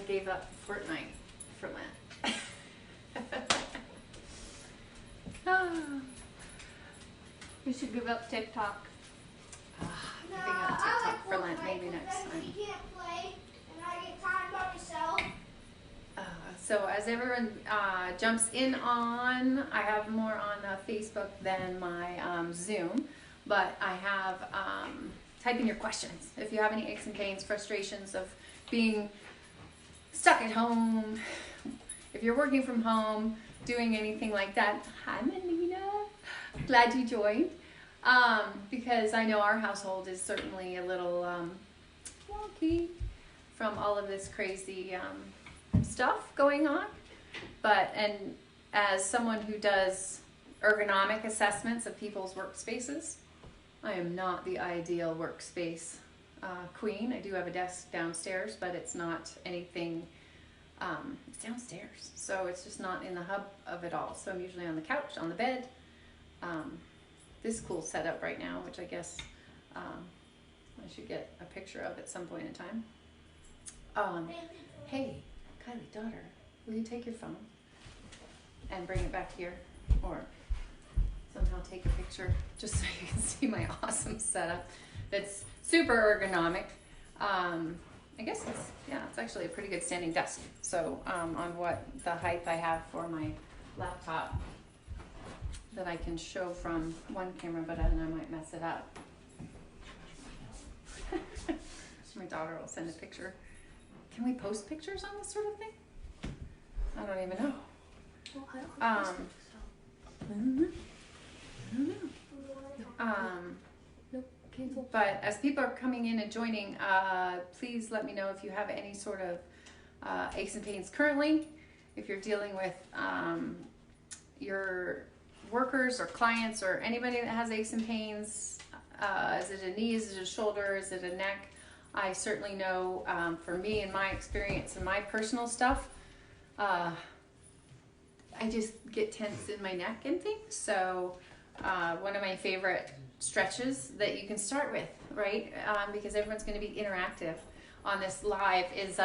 gave up Fortnite for Lent. We should give up TikTok. Giving up TikTok for Lent maybe next time. You can't play, and I get time by myself. So as everyone jumps in on, I have more on Facebook than my Zoom, but I have, type in your questions. If you have any aches and pains, frustrations of being stuck at home, if you're working from home, doing anything like that, hi Melina, glad you joined. Because I know our household is certainly a little wonky from all of this crazy stuff going on, and as someone who does ergonomic assessments of people's workspaces, I am not the ideal workspace queen. I do have a desk downstairs, but it's not anything, it's downstairs, so it's just not in the hub of it all. So I'm usually on the couch, on the bed. This cool setup right now, which I guess I should get a picture of at some point in time. Hey, Kylie, daughter, will you take your phone and bring it back here, or somehow take a picture just so you can see my awesome setup that's super ergonomic. I guess it's actually a pretty good standing desk. So on what the height I have for my laptop that I can show from one camera, but then I might mess it up. My daughter will send a picture. Can we post pictures on this sort of thing? I don't even know. Well, I don't have Facebook, I don't know. Nope, cancel. But as people are coming in and joining, please let me know if you have any sort of aches and pains currently. If you're dealing with your workers or clients or anybody that has aches and pains, is it a knee, is it a shoulder, is it a neck? I certainly know for me and my experience and my personal stuff, I just get tense in my neck and things. So one of my favorite stretches that you can start with, right? Because everyone's going to be interactive on this live is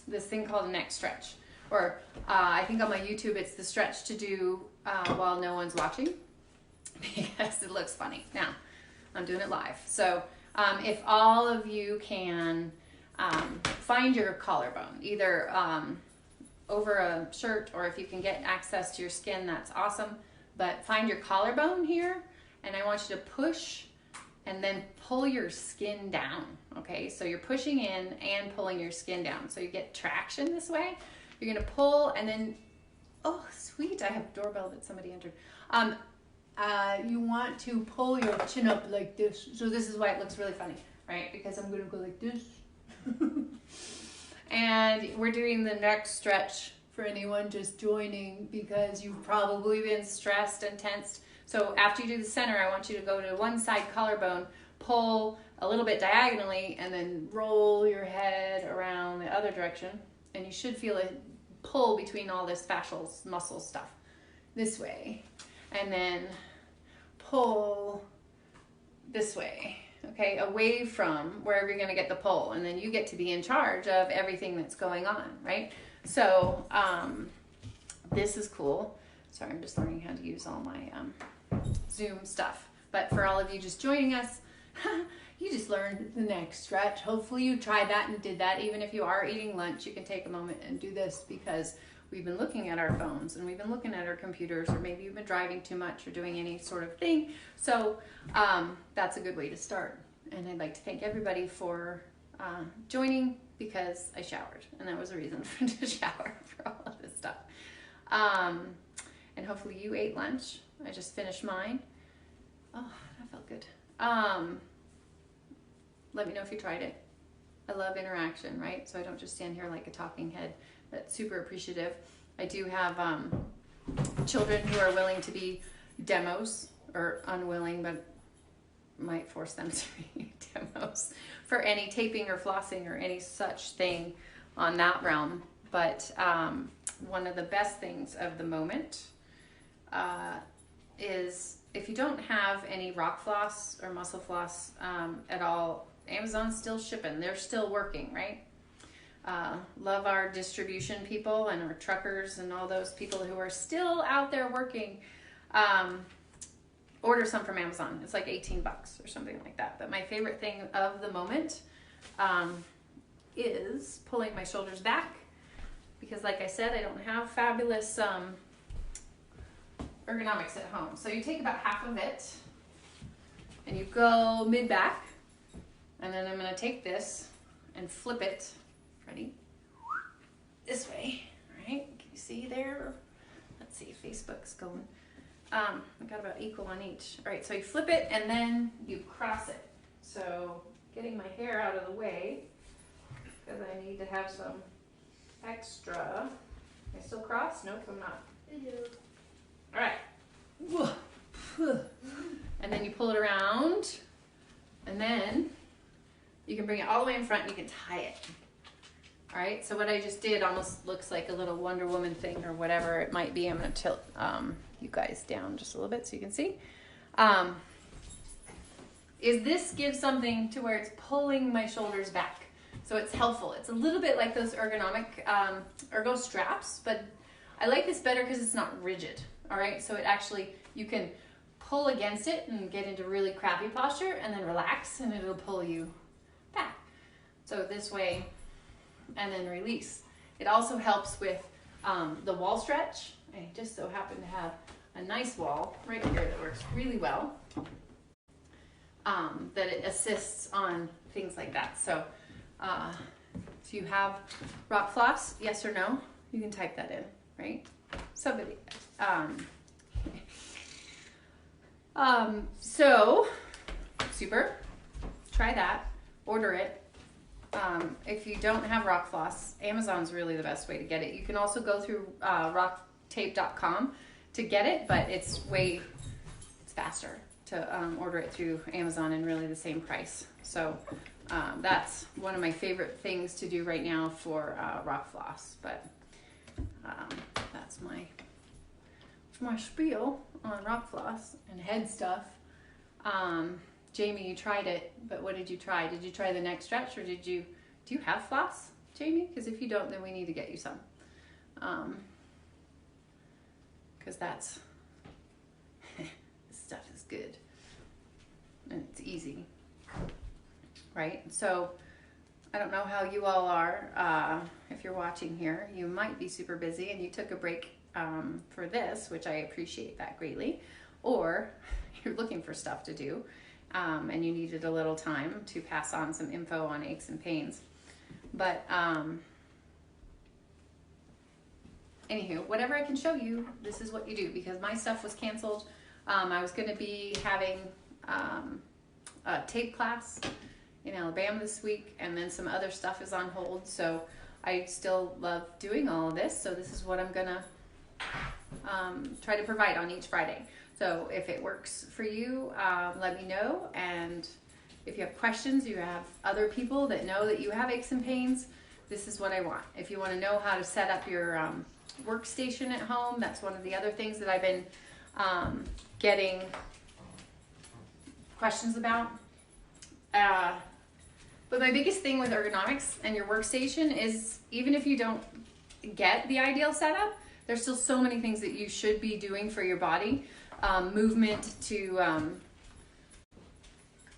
this thing called a neck stretch. Or I think on my YouTube it's the stretch to do while no one's watching, because it looks funny. Now, I'm doing it live. So if all of you can find your collarbone, either over a shirt, or if you can get access to your skin, that's awesome. But find your collarbone here, and I want you to push and then pull your skin down, okay? So you're pushing in and pulling your skin down. So you get traction this way. You're gonna pull and then, oh sweet, I have a doorbell that somebody entered. You want to pull your chin up like this. So this is why it looks really funny, right? Because I'm gonna go like this. And we're doing the neck stretch for anyone just joining, because you've probably been stressed and tensed. So after you do the center, I want you to go to one side collarbone, pull a little bit diagonally, and then roll your head around the other direction. And you should feel a pull between all this fascial muscle stuff this way, and then pull this way, okay, away from wherever you're going to get the pull, and then you get to be in charge of everything that's going on, right? So this is cool. Sorry, I'm just learning how to use all my Zoom stuff, but for all of you just joining us, you just learned the neck stretch. Hopefully you tried that and did that. Even if you are eating lunch, you can take a moment and do this, because we've been looking at our phones and we've been looking at our computers, or maybe you've been driving too much or doing any sort of thing. So that's a good way to start. And I'd like to thank everybody for joining, because I showered, and that was a reason to shower for all of this stuff. And hopefully you ate lunch. I just finished mine. Oh, that felt good. Let me know if you tried it. I love interaction, right? So I don't just stand here like a talking head. That's super appreciative. I do have children who are willing to be demos, or unwilling, but might force them to be demos for any taping or flossing or any such thing on that realm. But one of the best things of the moment is, if you don't have any rock floss or muscle floss at all, Amazon's still shipping. They're still working, right? Love our distribution people and our truckers and all those people who are still out there working. Order some from Amazon. It's like 18 bucks or something like that. But my favorite thing of the moment is pulling my shoulders back, because like I said, I don't have fabulous ergonomics at home. So you take about half of it and you go mid-back, and then I'm going to take this and flip it. Ready? This way. All right. Can you see there? Let's see if Facebook's going. I got about equal on each. All right. So you flip it and then you cross it. So getting my hair out of the way because I need to have some extra. Am I still cross? Nope, I'm not. All right. And then you pull it around, and then you can bring it all the way in front and you can tie it. All right, so what I just did almost looks like a little Wonder Woman thing or whatever it might be. I'm going to tilt you guys down just a little bit so you can see. Is this gives something to where it's pulling my shoulders back. So it's helpful. It's a little bit like those ergonomic ergo straps, but I like this better because it's not rigid. All right, so it actually, you can pull against it and get into really crappy posture and then relax and it'll pull you back. So this way, and then release. It also helps with the wall stretch. I just so happen to have a nice wall right here that works really well. That it assists on things like that. So, do you have rock floss? Yes or no? You can type that in, right? Somebody. So, super. Try that. Order it. If you don't have rock floss, Amazon's really the best way to get it. You can also go through rocktape.com to get it, but it's faster to order it through Amazon and really the same price. So that's one of my favorite things to do right now for rock floss. But that's my spiel on rock floss and head stuff. Jamie, you tried it, but what did you try? Did you try the neck stretch, or do you have floss, Jamie? Because if you don't, then we need to get you some. Because this stuff is good. And it's easy, right? So I don't know how you all are. If you're watching here, you might be super busy and you took a break for this, which I appreciate that greatly. Or you're looking for stuff to do. And you needed a little time to pass on some info on aches and pains. But anywho, whatever I can show you, this is what you do, because my stuff was canceled. I was going to be having a tape class in Alabama this week, and then some other stuff is on hold. So I still love doing all of this. So this is what I'm going to try to provide on each Friday. So if it works for you, let me know. And if you have questions, you have other people that know that you have aches and pains, this is what I want. If you want to know how to set up your workstation at home, that's one of the other things that I've been getting questions about. But my biggest thing with ergonomics and your workstation is, even if you don't get the ideal setup, there's still so many things that you should be doing for your body. Movement to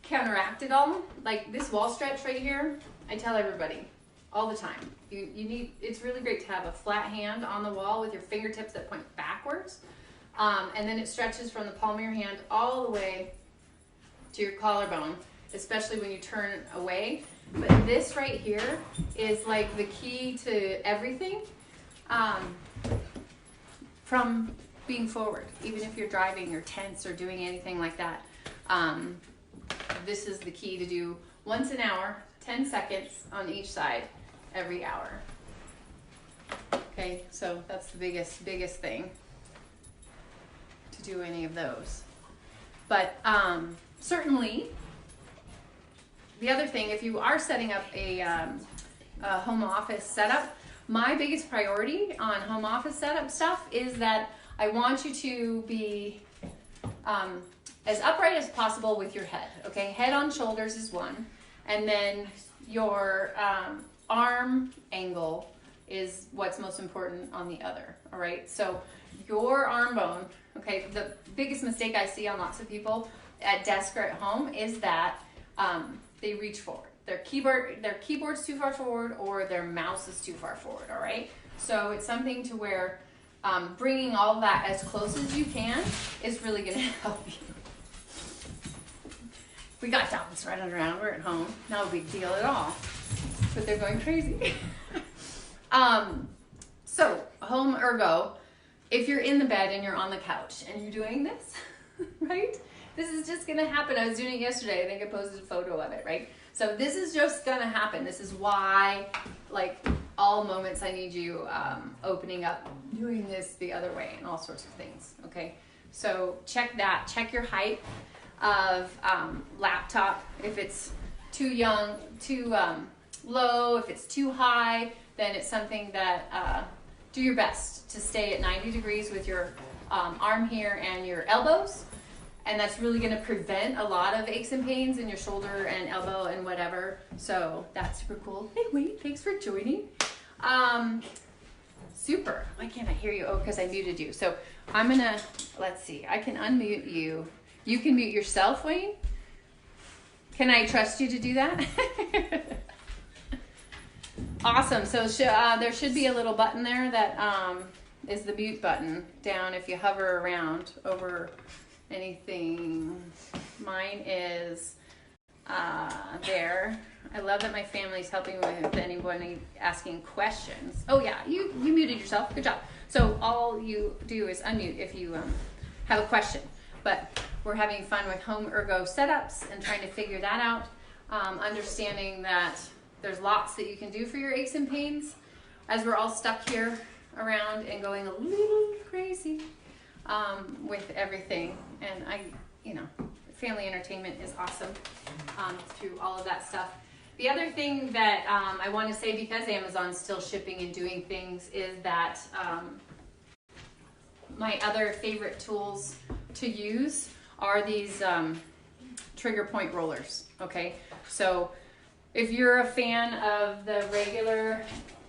counteract it all. Like this wall stretch right here, I tell everybody all the time, you need, it's really great to have a flat hand on the wall with your fingertips that point backwards, and then it stretches from the palm of your hand all the way to your collarbone, especially when you turn away. But this right here is like the key to everything, from being forward. Even if you're driving or tense or doing anything like that, this is the key to do once an hour, 10 seconds on each side every hour. Okay, so that's the biggest thing to do any of those. But certainly the other thing, if you are setting up a home office setup, my biggest priority on home office setup stuff is that I want you to be as upright as possible with your head, okay? Head on shoulders is one. And then your arm angle is what's most important on the other, all right? So your arm bone, okay, the biggest mistake I see on lots of people at desk or at home is that they reach forward. Their keyboard's too far forward or their mouse is too far forward, all right? So it's something to where bringing all of that as close as you can is really gonna help you. We got dogs running around, we're at home, not a big deal at all, but they're going crazy. So home ergo, if you're in the bed and you're on the couch and you're doing this, right? This is just gonna happen. I was doing it yesterday. I think I posted a photo of it, right? So this is just gonna happen. This is why, like, all moments I need you opening up, doing this the other way and all sorts of things, okay? So check that. Check your height of laptop. If it's too young, too low, if it's too high, then it's something that do your best to stay at 90 degrees with your arm here and your elbows. And that's really going to prevent a lot of aches and pains in your shoulder and elbow and whatever. So that's super cool. Hey, wait, thanks for joining. Super. Why can't I hear you? Oh, because I muted you. So I'm going to, let's see, I can unmute you. You can mute yourself, Wayne. Can I trust you to do that? Awesome. So there should be a little button there that is the mute button down if you hover around over anything. Mine is there. I love that my family's helping with anybody asking questions. Oh yeah, you muted yourself. Good job. So all you do is unmute if you have a question. But we're having fun with home ergo setups and trying to figure that out. Understanding that there's lots that you can do for your aches and pains as we're all stuck here around and going a little crazy with everything. And family entertainment is awesome through all of that stuff. The other thing that I want to say, because Amazon's still shipping and doing things, is that my other favorite tools to use are these trigger point rollers, okay? So if you're a fan of the regular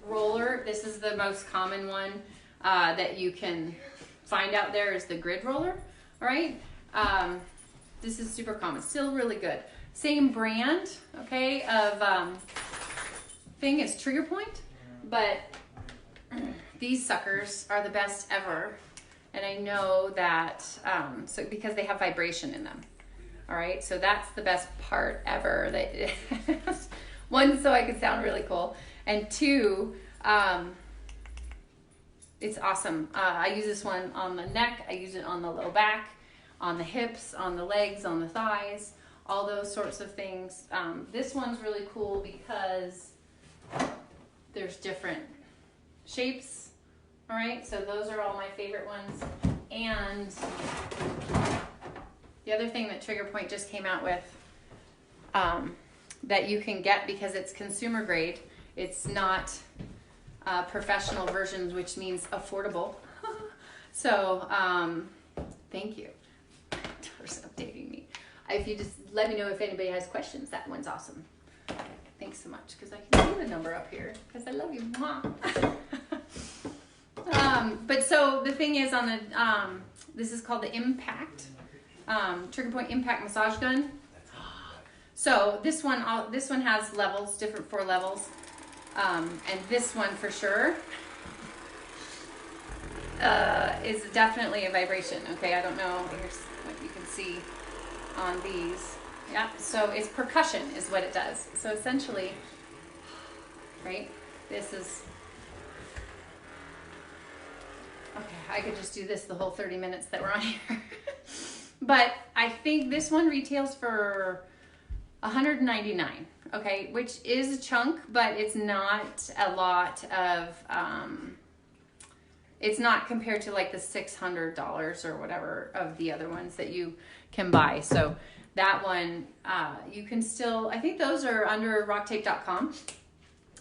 roller, this is the most common one that you can find out there is the grid roller, all right? This is super common, still really good. Same brand, okay, of thing as Trigger Point, but these suckers are the best ever. And I know that, so because they have vibration in them, all right? So that's the best part ever. One, so I could sound really cool, and two, it's awesome. I use this one on the neck, I use it on the low back, on the hips, on the legs, on the thighs, all those sorts of things. This one's really cool because there's different shapes. All right, so those are all my favorite ones. And the other thing that Trigger Point just came out with that you can get because it's consumer grade, it's not professional versions, which means affordable. So thank you for updating me. If you just let me know if anybody has questions, that one's awesome. Thanks so much, because I can see the number up here, because I love you. But so the thing is on the, this is called the Impact, Trigger Point Impact Massage Gun. So this one has levels, different 4 levels. And this one for sure is definitely a vibration. Okay, I don't know what you can see on these. Yeah, so it's percussion is what it does. So essentially, right, this is, okay, I could just do this the whole 30 minutes that we're on here. But I think this one retails for $199, okay, which is a chunk, but it's not a lot of, it's not compared to like the $600 or whatever of the other ones that you can buy. So that one, you can still, I think those are under rocktape.com.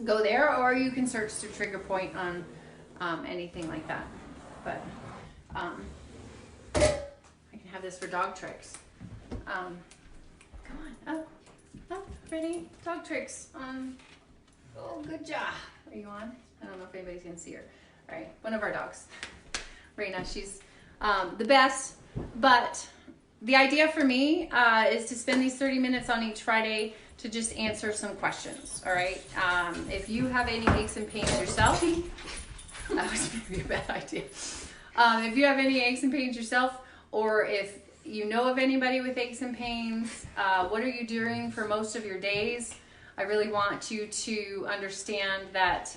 Go there, or you can search through Trigger Point on anything like that. But I can have this for dog tricks. Come on, up, ready? Dog tricks. Oh, good job. Are you on? I don't know if anybody's gonna see her. All right, one of our dogs, Raina, she's the best. But the idea for me is to spend these 30 minutes on each Friday to just answer some questions, all right? If you have any aches and pains yourself, that was maybe a bad idea. If you have any aches and pains yourself, or if you know of anybody with aches and pains, what are you doing for most of your days? I really want you to understand that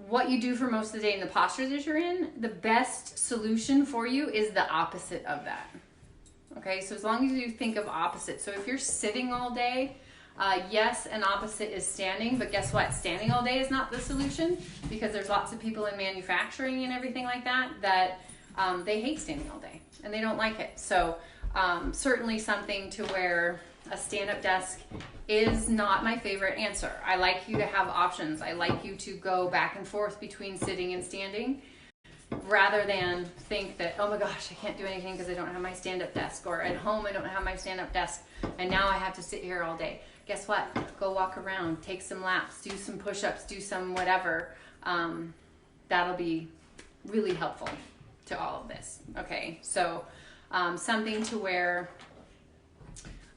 what you do for most of the day in the posture that you're in, the best solution for you is the opposite of that. Okay, so as long as you think of opposite. So if you're sitting all day, yes, an opposite is standing, but guess what? Standing all day is not the solution, because there's lots of people in manufacturing and everything like that they hate standing all day and they don't like it. So certainly something to where a stand-up desk is not my favorite answer. I like you to have options. I like you to go back and forth between sitting and standing, rather than think that, oh my gosh, I can't do anything because I don't have my stand-up desk, or at home I don't have my stand-up desk and now I have to sit here all day. Guess what? Go walk around, take some laps, do some push-ups, do some whatever. That'll be really helpful to all of this. Okay, so something to where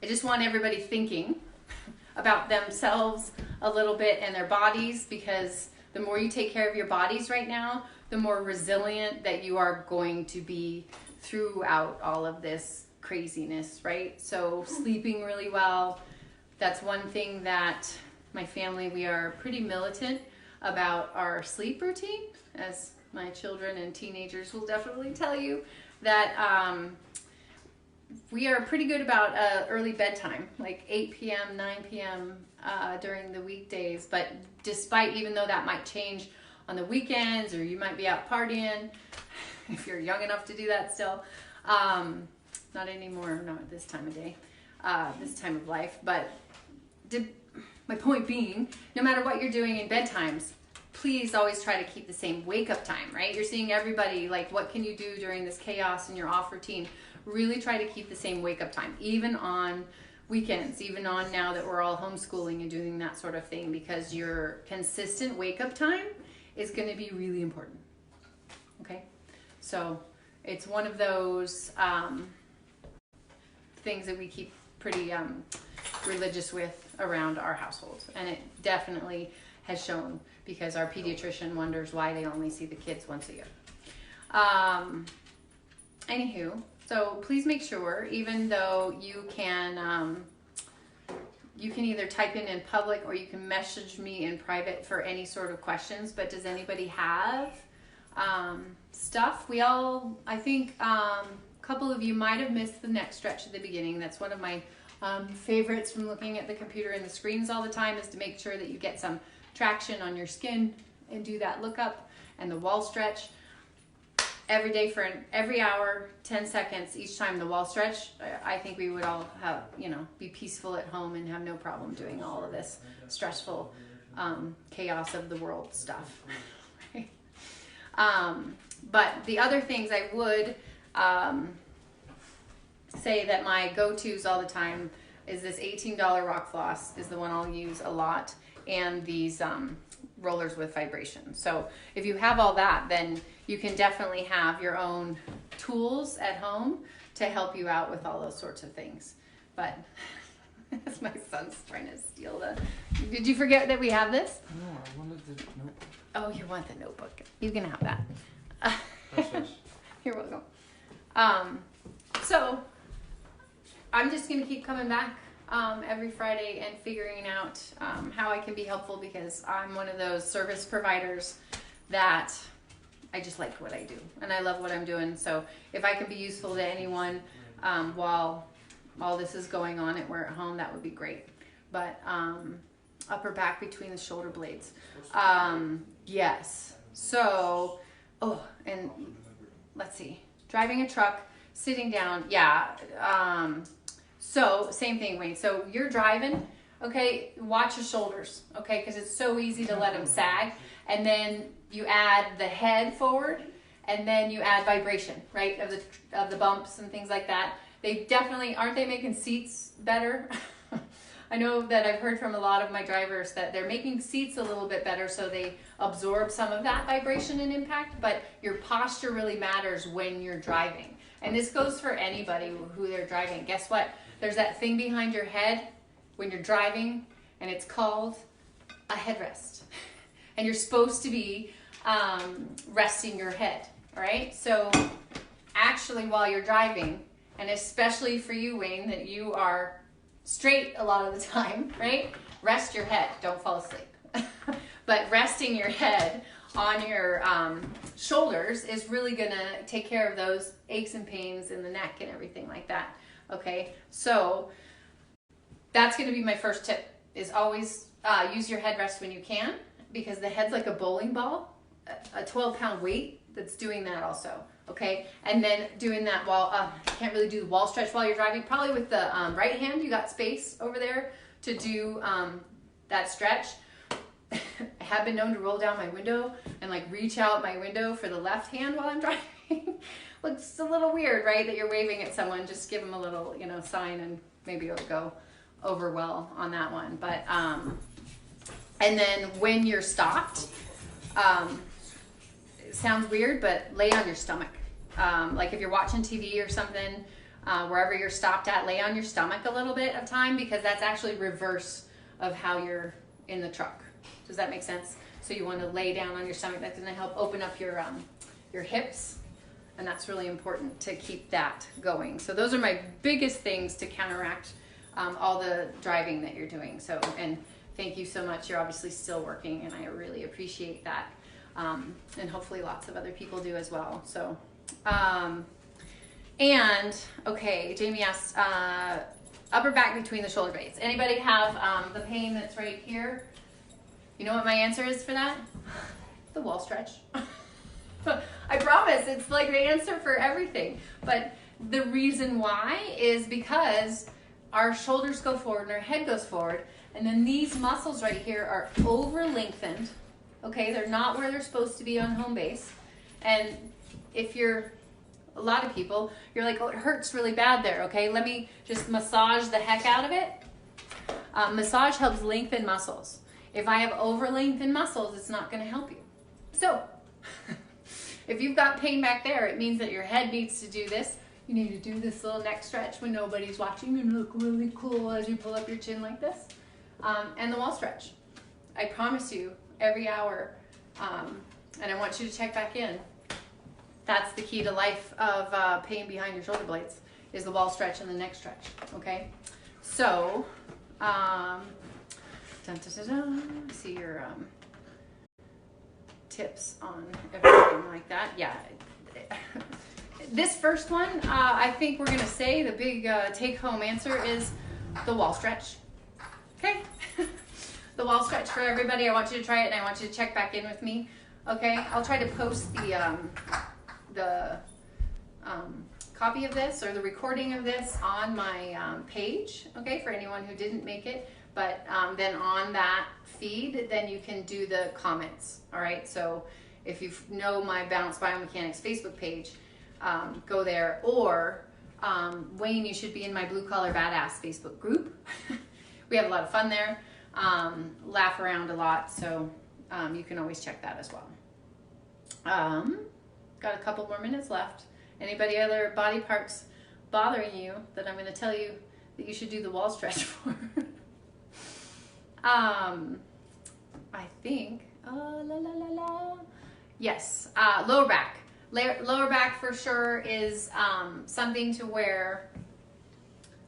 I just want everybody thinking about themselves a little bit and their bodies, because the more you take care of your bodies right now, the more resilient that you are going to be throughout all of this craziness, right? So sleeping really well, that's one thing that my family, we are pretty militant about our sleep routine, as my children and teenagers will definitely tell you, that we are pretty good about early bedtime, like 8 p.m., 9 p.m. During the weekdays. But despite, even though that might change on the weekends, or you might be out partying, if you're young enough to do that still, not anymore, not this time of day, this time of life. But my point being, no matter what you're doing in bedtimes, please always try to keep the same wake up time, right? You're seeing everybody, like, what can you do during this chaos in your off routine? Really try to keep the same wake up time, even on weekends, even on now that we're all homeschooling and doing that sort of thing, because your consistent wake up time is going to be really important. Okay, so it's one of those things that we keep pretty religious with around our household, and it definitely has shown, because our pediatrician wonders why they only see the kids once a year. Anywho, so please make sure, even though you can either type in public, or you can message me in private for any sort of questions. But does anybody have stuff? I think a couple of you might have missed the neck stretch at the beginning. That's one of my favorites from looking at the computer and the screens all the time, is to make sure that you get some traction on your skin and do that look up and the wall stretch every day for every hour, 10 seconds each time the wall stretch. I think we would all have, be peaceful at home and have no problem doing all of this stressful chaos of the world stuff. But the other things I would say that my go-tos all the time is this $18 rock floss is the one I'll use a lot, and these rollers with vibration. So if you have all that, then you can definitely have your own tools at home to help you out with all those sorts of things. But my son's trying to steal did you forget that we have this? No, I wanted the notebook. Oh, you want the notebook. You can have that. You're welcome. So I'm just going to keep coming back every Friday and figuring out how I can be helpful, because I'm one of those service providers that I just like what I do and I love what I'm doing. So if I can be useful to anyone while all this is going on and we're at home, that would be great. But upper back between the shoulder blades. Yes. So, and let's see, driving a truck, sitting down. Yeah. So same thing, Wayne. So you're driving, okay, watch your shoulders, okay, because it's so easy to let them sag. And then you add the head forward, and then you add vibration, right, of the bumps and things like that. They definitely, aren't they making seats better? I know that I've heard from a lot of my drivers that they're making seats a little bit better so they absorb some of that vibration and impact, but your posture really matters when you're driving. And this goes for anybody who they're driving. Guess what? There's that thing behind your head when you're driving, and it's called a headrest. And you're supposed to be resting your head, all right? So actually while you're driving, and especially for you, Wayne, that you are straight a lot of the time, right? Rest your head, don't fall asleep. But resting your head on your shoulders is really gonna take care of those aches and pains in the neck and everything like that, okay? So that's gonna be my first tip, is always use your headrest when you can, because the head's like a bowling ball, a 12-pound weight that's doing that also, okay? And then doing that while, can't really do the wall stretch while you're driving. Probably with the right hand, you got space over there to do that stretch. I have been known to roll down my window and like reach out my window for the left hand while I'm driving. Looks a little weird, right? That you're waving at someone, just give them a little, you know, sign, and maybe it'll go over well on that one. But, and then when you're stopped, it sounds weird, but lay on your stomach. Like if you're watching TV or something, wherever you're stopped at, lay on your stomach a little bit of time, because that's actually reverse of how you're in the truck. Does that make sense? So you want to lay down on your stomach. That's going to help open up your hips, and that's really important to keep that going. So those are my biggest things to counteract all the driving that you're doing. So, and thank you so much. You're obviously still working, and I really appreciate that. And hopefully lots of other people do as well. So, and okay, Jamie asked, upper back between the shoulder blades. Anybody have the pain that's right here? You know what my answer is for that? The wall stretch. I promise, it's like the answer for everything. But the reason why is because our shoulders go forward and our head goes forward, and then these muscles right here are over lengthened. Okay, they're not where they're supposed to be on home base. And if you're, a lot of people, you're like, oh, it hurts really bad there. Okay, let me just massage the heck out of it. Massage helps lengthen muscles. If I have over lengthened muscles, it's not going to help you. So if you've got pain back there, it means that your head needs to do this. You need to do this little neck stretch when nobody's watching and look really cool as you pull up your chin like this. And the wall stretch. I promise you, every hour, and I want you to check back in. That's the key to life of pain behind your shoulder blades, is the wall stretch and the neck stretch, okay? So, see your tips on everything like that. Yeah. This first one, I think we're going to say the big take-home answer is the wall stretch. Okay? The wall stretch for everybody. I want you to try it, and I want you to check back in with me. Okay? I'll try to post the copy of this, or the recording of this, on my page, okay, for anyone who didn't make it. But then on that feed, then you can do the comments, all right? So if you know my Balanced Biomechanics Facebook page, go there. Or Wayne, you should be in my Blue Collar Badass Facebook group. We have a lot of fun there, laugh around a lot, so you can always check that as well. Got a couple more minutes left. Anybody other body parts bothering you that I'm going to tell you that you should do the wall stretch for? I think, yes, lower back. Lower back for sure is something to where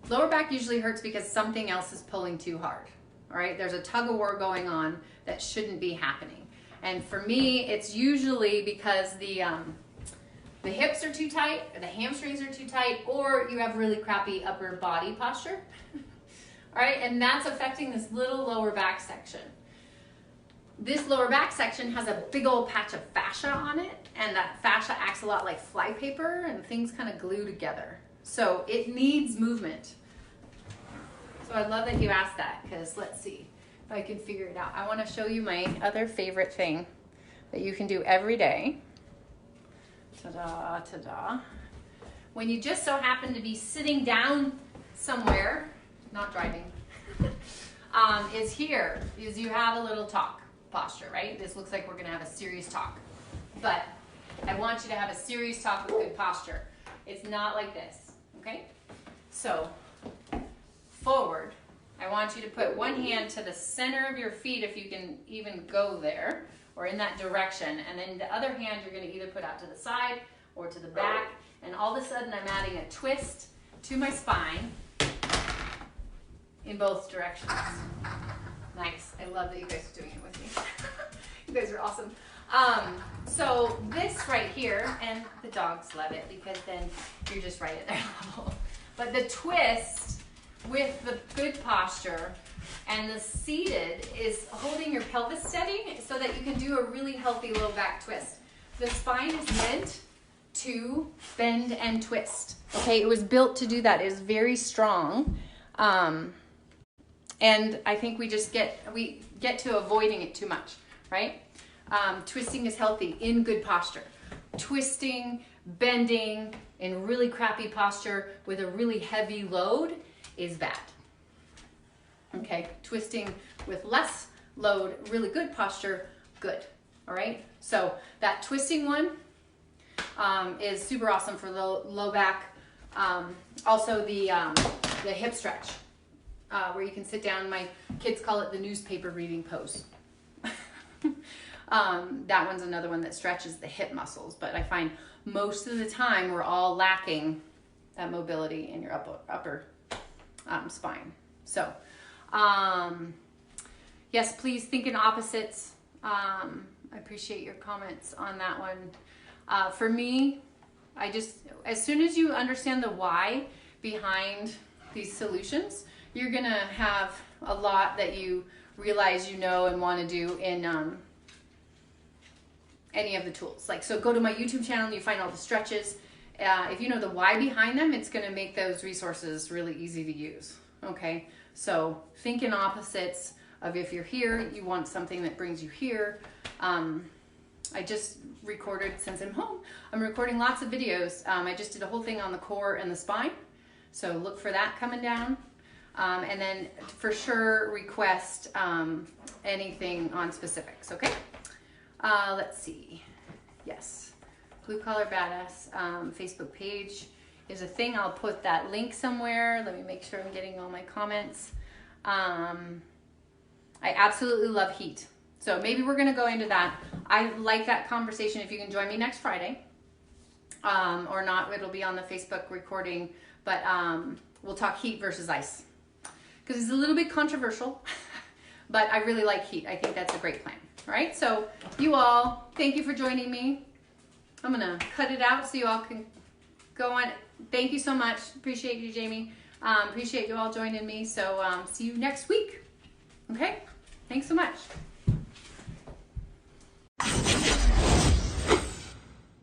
lower back usually hurts because something else is pulling too hard. All right, there's a tug of war going on that shouldn't be happening. And for me, it's usually because the hips are too tight, or the hamstrings are too tight, or you have really crappy upper body posture. All right, and that's affecting this little lower back section. This lower back section has a big old patch of fascia on it, and that fascia acts a lot like flypaper, and things kind of glue together. So it needs movement. So I love that you asked that, because let's see if I can figure it out. I want to show you my other favorite thing that you can do every day. Ta-da, ta-da. When you just so happen to be sitting down somewhere, not driving, is here, is you have a little talk posture, right? This looks like we're gonna have a serious talk. But I want you to have a serious talk with good posture. It's not like this, okay? So, forward. I want you to put one hand to the center of your feet if you can even go there, or in that direction. And then the other hand you're gonna either put out to the side or to the back. And all of a sudden I'm adding a twist to my spine in both directions. Nice. I love that you guys are doing it with me. You guys are awesome. So this right here, and the dogs love it because then you're just right at their level. But the twist with the good posture and the seated is holding your pelvis steady so that you can do a really healthy low back twist. The spine is meant to bend and twist. Okay, it was built to do that. It is very strong. And I think we get to avoiding it too much, right? Twisting is healthy in good posture. Twisting, bending in really crappy posture with a really heavy load is bad. Okay, twisting with less load, really good posture, good. All right, so that twisting one is super awesome for low back. Also the hip stretch, where you can sit down. My kids call it the newspaper reading pose. That one's another one that stretches the hip muscles, but I find most of the time we're all lacking that mobility in your upper spine. So, yes, please think in opposites. I appreciate your comments on that one. For me, as soon as you understand the why behind these solutions, you're gonna have a lot that you realize you know and want to do in any of the tools. Like, so go to my YouTube channel and you find all the stretches. If you know the why behind them, it's going to make those resources really easy to use. Okay, so think in opposites of if you're here, you want something that brings you here. I just recorded, since I'm home, I'm recording lots of videos. I just did a whole thing on the core and the spine, so look for that coming down. And then for sure request anything on specifics, okay? Let's see. Yes, Blue Collar Badass Facebook page is a thing. I'll put that link somewhere. Let me make sure I'm getting all my comments. I absolutely love heat. So maybe we're gonna go into that. I like that conversation. If you can join me next Friday, or not, it'll be on the Facebook recording, but we'll talk heat versus ice. Because it's a little bit controversial, but I really like heat. I think that's a great plan. All right, so you all, thank you for joining me. I'm gonna cut it out so you all can go on. Thank you so much. Appreciate you, Jamie. Appreciate you all joining me. So see you next week. Okay, thanks so much.